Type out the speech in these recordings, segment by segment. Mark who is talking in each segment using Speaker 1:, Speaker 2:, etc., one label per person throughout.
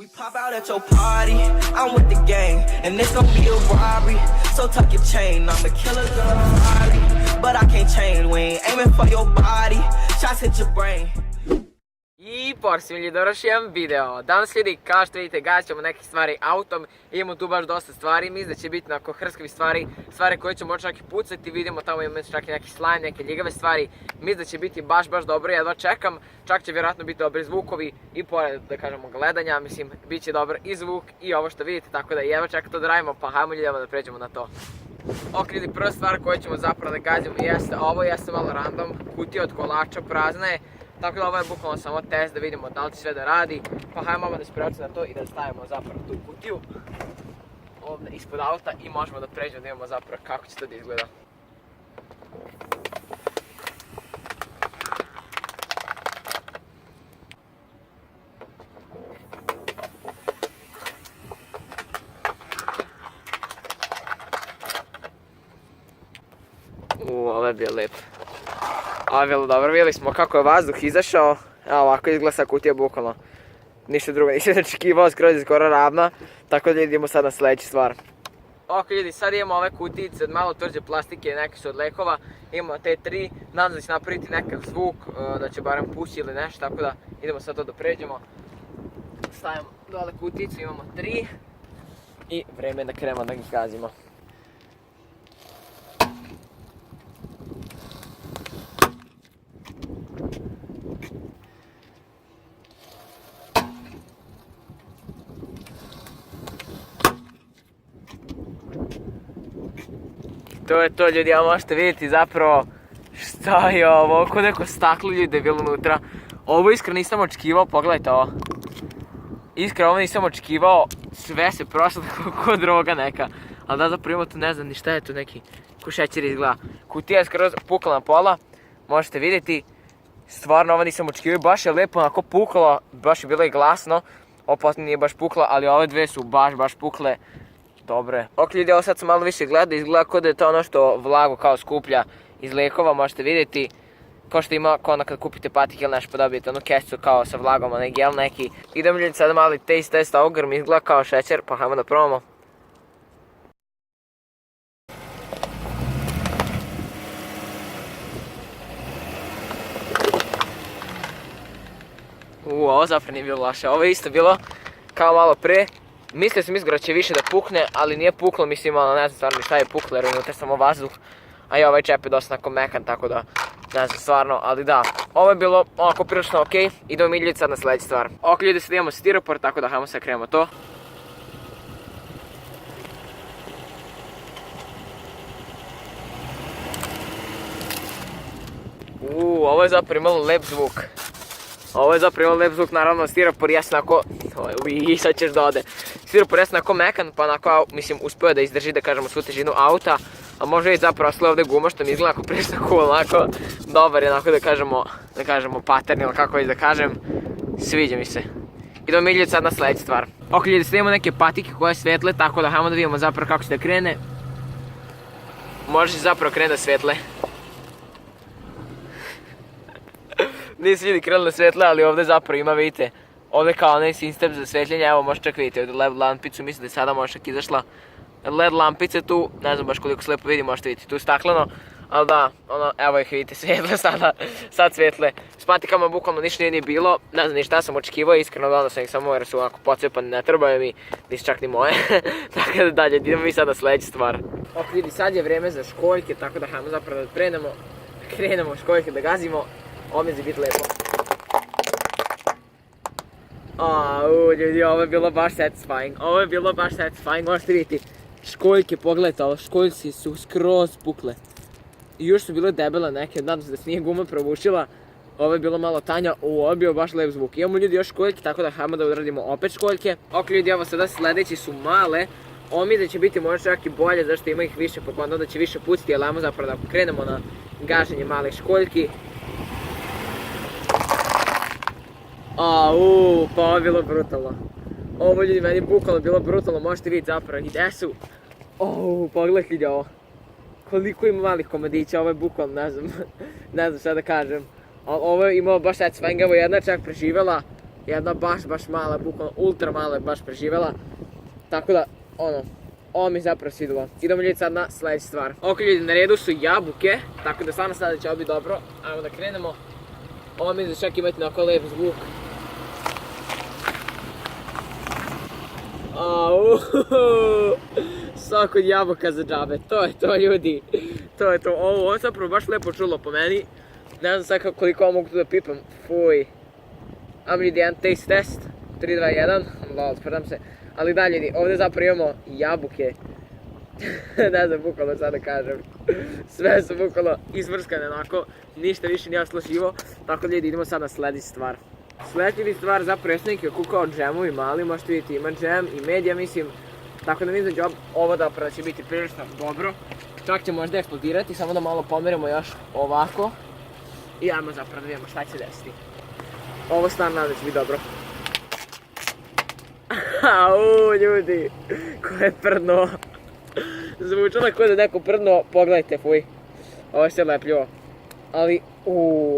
Speaker 1: We pop out at your party, I'm with the gang, and this gon' be a robbery. So tuck your chain, I'm a killer girl, Ferrari, but I can't change. We ain't aiming for your body, shots hit your brain.
Speaker 2: I porsi ljudi, došao jedan video. Danas ljudi, kao što vidite, gazit ćemo neke stvari autom. Imamo tu baš dosta stvari, mislim da će biti onako hrskavi stvari koje ćemo čak i pucati. Vidimo tamo imamo čak i neki slime, neke ljigave stvari. Mislim da će biti baš dobro, jedva čekam. Čak će vjerojatno biti dobri zvukovi i pored, da kažemo, gledanja. Mislim, bit će dobar i zvuk i ovo što vidite, tako da jedva čekam to da radimo, pa hajmo ljudi da pređemo na to. Ok ljudi, prva stvar koju ćemo zapravo da gazimo jeste ovo, jeste malo random, kutija od kolača prazna je. Tako da ovo je bukvalno samo test da vidimo da li će sve da radi. Pa hajmo malo da spreoči na to i da stavimo zapravo tu kutiju ovdje ispod auta i možemo da pređemo da vidimo zapravo kako će to da izgleda. Ovo je bio lep. Ovo je bilo dobro, vidjeli smo kako je vazduh izašao. Evo ovako izgleda sa kutija bukvalno. Ništa drugo, nisam očekivao, skoro ravna. Tako da idemo sad na sljedeću stvar. Ok ljudi, sad imamo ove kutijice od malo tvrđe plastike, neke su od lekova. Imamo te tri, nadam se da će napraviti nekakav zvuk, da će barem pući ili nešto, tako da idemo sad to da pređemo. Stavimo dole kutijicu, imamo tri. I vreme je da krenemo da ih gazimo. To je to ljudi, a možete vidjeti zapravo šta je ovo, ko neko staklo ljudi da je bilo unutra. Ovo iskreno nisam očekivao, pogledajte ovo. Iskreno ovo nisam očekivao, sve se prošlo ko droga neka. Ali da zapravo tu ne znam ni šta je tu neki, ko šećer izgleda. Kutija je skroz pukla na pola, možete vidjeti. Stvarno ovo nisam očekivao, baš je lijepo onako puklo, baš je bilo i glasno. Ovo posljednje nije baš pukla, ali ove dve su baš pukle. Dobre. Ok ljudi, ovo sad sam malo više gledao, izgleda kao da je to ono što vlagu kao skuplja iz lekova, možete vidjeti. Kao što ima, kao ono kad kupite patike ili nešto pa dobijete onu kesicu kao sa vlagom, onaj gel neki. Idemo ljudi sad mali taste test ovoga jer mi izgleda kao šećer, pa hajmo da probamo. Ovo zapravo nije bilo loše, ovo je isto bilo kao malo pre. Mislio sam da će više da pukne, ali nije puklo, mislim, ne znam stvarno šta je puklo jer je unutra samo vazduh. A i ovaj čep je dosta onako mekan, tako da ne znam stvarno, ali da. Ovo je bilo onako prilično ok, idemo mi ljudi sad na sljedeću stvar. Ok ljudi, sad imamo stiropor, tako da hajmo sad krenemo to. Ovo je zapravo imalo lep zvuk. Ovo je zapravo imalo lep zvuk, naravno stiropor jesno onako, sad ćeš da ode. Stiropor jesno onako mekan, pa onako, mislim, uspio da izdrži, da kažemo, svu težinu auta. A može vidjeti zapravo sve ovdje guma što mi izgleda onako prilično cool, onako, dobar je onako da kažemo pattern ili kako već da kažem. Sviđa mi se. Idemo mi ljudi sad na sljedeću stvar. Ok ljudi, sad imamo neke patike koje svetle, tako da hajmo da vidimo zapravo kako će da krene. Može zapravo krene da svetle. Nisu ljudi krenuli na svetle, ali ovdje zapravo ima, vidite, ovdje kao onaj sistem za svetljenje, evo možete čak vidjeti ovdje LED lampicu, mislim da je sada možda čak izašla LED lampice tu, ne znam baš koliko se lijepo vidi, možete vidjeti tu stakleno, ali da, evo ih vidite, svetle sad svetle. S patikama bukvalno ništa nije bilo, ne znam ni šta sam očekivao, iskreno dodao sam ih samo jer su onako pocepani, ne trebaju mi, nisu čak ni moje, tako da dalje, idemo mi sad na sljedeću stvar. Ok vidi, sad je vrijeme za školjke, tako da hajmo zapravo da krenemo školjke da gazimo. Ovo mi će biti lijepo. Ljudi, ovo je bilo baš satisfying. Možete vidjeti, školjke, pogledajte ovo, školjci su skroz pukle. I još su bile debele neke, nadam se da se nije guma probušila. Ovo je bilo malo tanja, ovo je bio baš lep zvuk. Imamo ljudi još školjke, tako da hajmo da odradimo opet školjke. Ok ljudi, evo sada sljedeći su male. Ovo mi da će biti možda čak i bolje, zašto ima ih više, pa onda će više puciti, ali ajmo zapravo da krenemo na gaženje malih školjki. Pa ovo je bilo brutalno. Ovo ljudi meni bukvalno bilo brutalno, možete vidjeti zapravo gdje su. Pogledajte ljudi ovo. Koliko ima malih komadića, ovo je bukvalno, ne znam šta da kažem. Ovo je imalo baš satisfying, evo jedna čak preživjela. Jedna baš mala, bukvalno ultra mala je baš preživjela. Tako da, ovo mi je zapravo svidjelo. Idemo ljudi sad na sljedeću stvar. Ok ljudi, na redu su jabuke, tako da stvarno sada će ovo biti dobro. Ajmo da krenemo. Ovo mi da čak imati na oko lep zvuk. Sok od jabuka za džabe, to je to ljudi. To je to, ovo zapravo baš lepo čulo po meni. Ne znam sad koliko ovo mogu tu da pipam, fuj. Ajmo ljudi, jedan taste test, 3, 2, 1, lol, spredam se. Ali da ljudi, ovdje zapravo imamo jabuke. Ne znam bukvalno sad da kažem. Sve su bukvalno izvrskane onako, ništa više nije ostalo živo. Tako da ljudi, idemo sad na sljedeću stvar. Sljedeća stvar zapravo jesu neki kukao džemovi mali, možete vidjeti ima džem i medija mislim. Tako da mislim da ovo da će biti prilično dobro. Čak će možda eksplodirati, samo da malo pomerimo još ovako. I ajmo zapravo da vidimo šta će desiti. Ovo stvarno nadam da će biti dobro. Au ljudi, ko je prdno. Zvučalo kao da neko prdno, pogledajte, fuj. Ovo je sve lepljivo. Ali,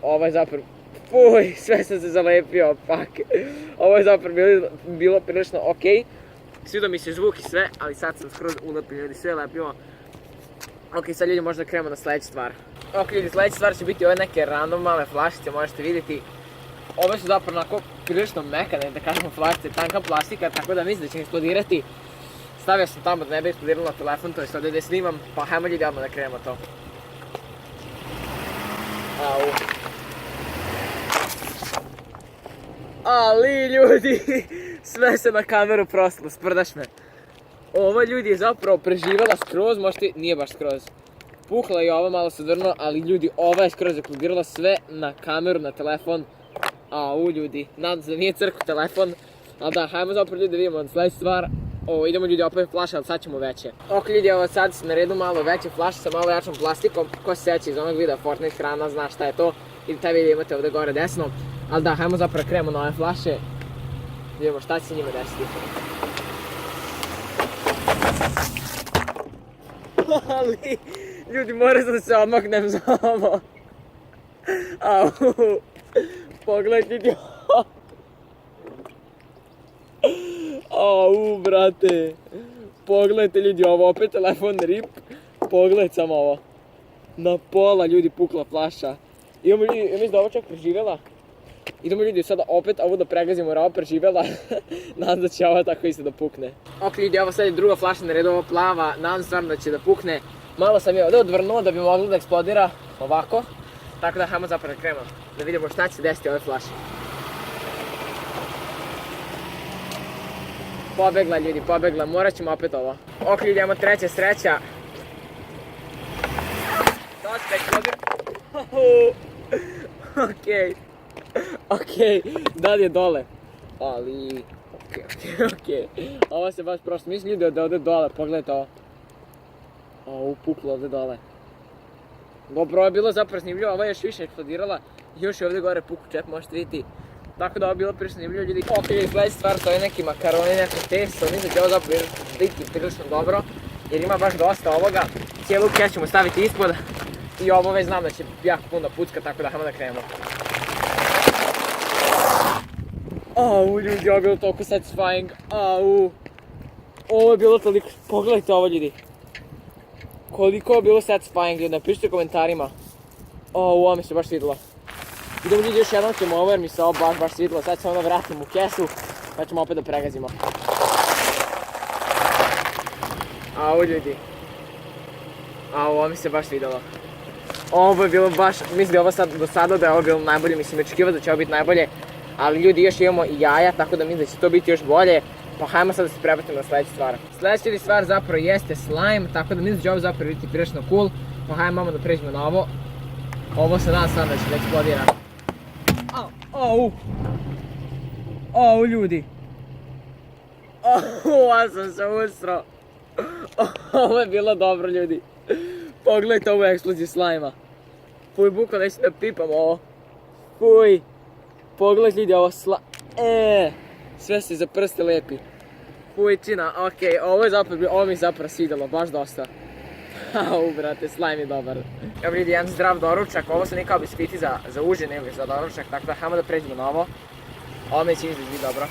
Speaker 2: ovo je zapravo, fuj, sve sam se zalepio, fuck. Ovo je zapravo bilo prilično okej. Svidio mi se zvuk i sve, ali sad sam skroz ulepio ljudi, sve je lepljivo. Ok, sad ljudi možda krenemo na sljedeću stvar. Ok ljudi, sljedeća stvar će biti ove neke random male flašice, možete vidjeti. Ove su zapravo onako prilično mekane, da kažemo flašice, tanka plastika, tako da mislim da će eksplodirati. Stavio sam tamo da ne bi eksplodiralo na telefon, to je sad gdje snimam, pa hajmo ljudi odmah da krenemo to. Au. Ali ljudi, sve se na kameru prosilo, sprdaš me. Ova ljudi je zapravo preživjela skroz, možete, nije baš skroz. Puhla je ova, malo se drno, ali ljudi, ova je skroz eksplodirala sve na kameru, na telefon. Au ljudi, nadam se da nije crkao telefon. Ali da, hajmo zapravo ljudi da vidimo sljedeću stvar. Idemo ljudi opet flaše, ali sad ćemo veće. Ok ljudi, evo sad su na redu malo veće flaše sa malo jačom plastikom. Ko se sjeća iz onog videa Fortnite hrana, zna šta je to. I taj video imate ovdje gore desno. Ali da, hajmo zapravo krenemo na ove flaše. Vidimo šta će se njima desiti. Ali, ljudi, moram da se odmaknem za ovo. Au, pogledajte ljudi. Au, brate. Pogledajte ljudi, ovo opet telefon rip. Pogledajte samo ovo. Na pola ljudi pukla flaša. Idemo ljudi, ja mislim da ovo čak preživjela. Idemo ljudi sada opet ovo da pregazimo jer ovo preživjela. Nadam da će ovo tako isto da pukne. Ok ljudi, ovo sad je druga flaša na redu, ovo plava. Nadam stvarno da će da pukne. Malo sam je ovdje odvrnuo da bi moglo da eksplodira ovako. Tako da hajmo zapravo da krenemo. Da vidimo šta će se desiti ove flaše. Pobegla ljudi, pobegla, morat ćemo opet ovo. Ok ljudi, imamo treća sreća. Da će da eksplodir. Okej, dalje dole. Ali, okej. Ovo se baš prosto, mislim ljudi da je ovdje dole, pogledajte ovo. Upuklo ovdje dole. Dobro, ovo je bilo zapravo snimljivo, ovo je još više eksplodirala. Još je ovdje gore puku čep, možete vidjeti. Tako da ovo je bilo prilično snimljivo ljudi. Ok, sljedeća stvar, to je neki makaroni, neko testo, mislim da će ovo zapravo biti prilično dobro. Jer ima baš dosta ovoga. Cijelu kesu ćemo staviti ispod. I ovo već znam da će jako puno pucka, tako da hajmo da krenemo. Au ljudi, ovo je bilo toliko satisfying. Au. Ovo je bilo toliko, pogledajte ovo ljudi. Koliko je bilo satisfying ljudi, napišite u komentarima. Ovo mi se baš svidjelo. Idemo ljudi još jednom ćemo ovo jer mi se ovo baš svidjelo. Sad ćemo onda vratimo u kesu, pa ćemo opet da pregazimo. Au ljudi. Ovo mi se baš svidjelo. Ovo je bilo baš, mislim da je ovo sad do sada da je ovo bilo najbolje, mislim očekivao da će ovo biti najbolje. Ali ljudi još imamo i jaja, tako da mislim da će to biti još bolje. Pa hajmo sad da se prebacimo na sljedeću stvar. Sljedeća stvar zapravo jeste slime, tako da mislim da će ovo zapravo biti prilično cool. Pa hajmo da pređemo na ovo. Ovo se nadam sad da će da eksplodira. Au ljudi. Ja sam se usro. Ovo je bilo dobro ljudi. Pogledajte ovu eksploziju slajma. Fuj, bukvalno neću da pipam ovo. Fuj. Pogledajte ljudi ovo sve se za prste lepi. Fujčina, okej, ovo mi je zapravo svidjelo, baš dosta. Au brate, slime je dobar. Evo vidi jedan zdrav doručak, ovo su nije kao biskviti za užin, nego za doručak, tako da hajmo da pređemo na ovo. Ovo mi će izgledi dobro.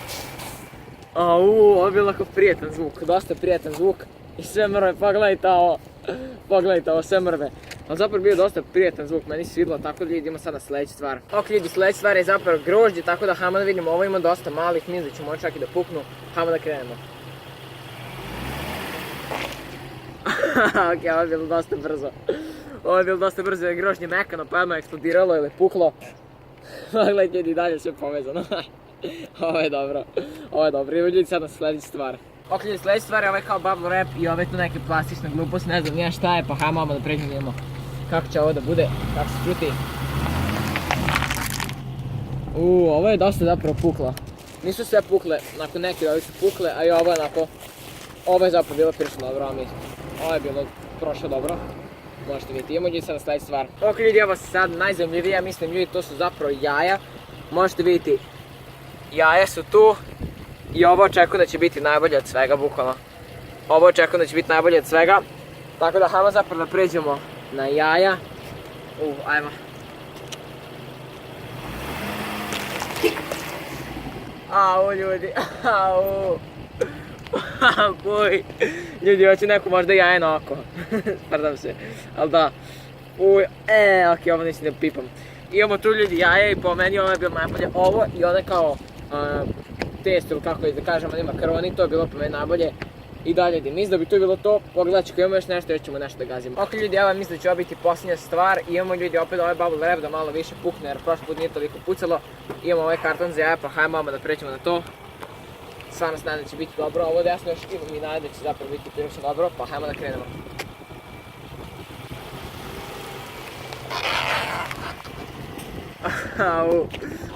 Speaker 2: Ovo je bilo onako prijetan zvuk, dosta prijetan zvuk. I sve mrve, pogledajte ovo. Pogledajte ovo, sve mrve. Ali zapravo bio dosta prijetan zvuk, meni se svidilo, tako da ljudi idemo sad na sljedeću stvar. Ok ljudi, sljedeća stvar je zapravo grožđe, tako da hajmo da vidimo, ovo ima dosta malih, mislim da će moći čak i da puknu. Hajmo da krenemo. Ok, ovo je bilo dosta brzo. Ovo je bilo dosta brzo, je grožđe mekano, pa odmah eksplodiralo ili puklo. Pogledajte ljudi, dalje sve povezano. Ovo je dobro, ovo je dobro. Idemo ljudi sad na sljedeću stvar. Ok ljudi, sljedeća stvar je ovaj kao bubble wrap i ove tu neke plastične gluposti, ne znam nija šta je, pa hajmo da pređemo vidimo kako će ovo da bude, kako se čuti. Ovo je dosta zapravo puklo. Nisu sve pukle, nakon neke ovi su pukle, a i ovo je onako, ovo je zapravo bilo prilično dobro, a mislim, ovo je bilo prošlo dobro. Možete vidjeti, idemo ljudi sad na sljedeću stvar. Ok ljudi, ovo sad najzanimljivije, mislim ljudi, to su zapravo jaja. Možete vidjeti, jaja su tu. I ovo očekujem da će biti najbolje od svega, bukvalno. Ovo očekujem da će biti najbolje od svega. Tako da hajmo zapravo da pređemo na jaja. Ajmo. Au ljudi, au. Puj. Ljudi, hoće neko možda jaje na oko. Pardon se, ali da. Ok, ovo neću da pipam. Imamo tu ljudi jaje i po meni ovo je bilo najbolje. Ovo i one kao testo ili kako da kažemo, oni makaroni, to je bilo po meni najbolje. I dalje ljudi, mislim da bi to bilo to, pogledat ću ako imamo još nešto, još ćemo nešto da gazimo. Ok ljudi, evo mislim da će ovo biti posljednja stvar, imamo ljudi opet ovaj bubble wrap da malo više pukne jer prošli put nije toliko pucalo. Imamo ovaj karton za jaja, pa hajmo da pređemo na to. Stvarno se nadam da će biti dobro, ovo desno još imam i nadam da će zapravo biti prilično dobro, pa hajmo da krenemo.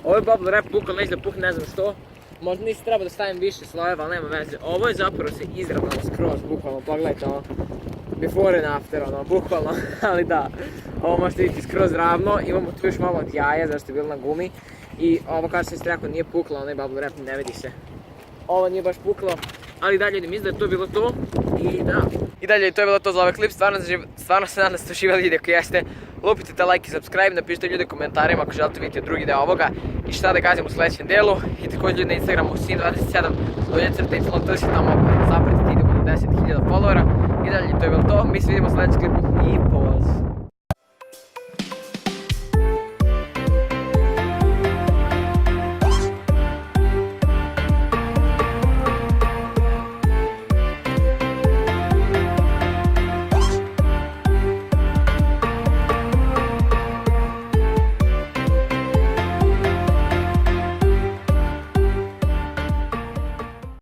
Speaker 2: Ovo je bubble wrap pukao, neće da pukne, ne znam što. Možda nisi trebao da stavim više slojeva, ali nema veze. Ovo je zapravo se izravnalo skroz, bukvalno, pogledajte ovo. Before and after, ono, bukvalno, ali da. Ovo možete vidjeti skroz ravno, imamo tu još malo od jaja, zašto je bilo na gumi. I ovo kao što sam rekao nije puklo, onaj bubble wrap ne vidi se. Ovo nije baš puklo, ali dalje mislim da je to bilo to. I da. I dalje to je bilo to za ovaj klip, stvarno se nadam da ste uživali video koji jeste. Lupite te like i subscribe, napišite ljudi u komentarima ako želite vidjeti drugi deo ovoga i šta da gazim u sljedećem delu. I također ljudi na Instagramu sin27 _y tamo zapratite idemo na 10.000 followera. I dalje to je bilo to, mi se vidimo u sljedećem klipu i poz!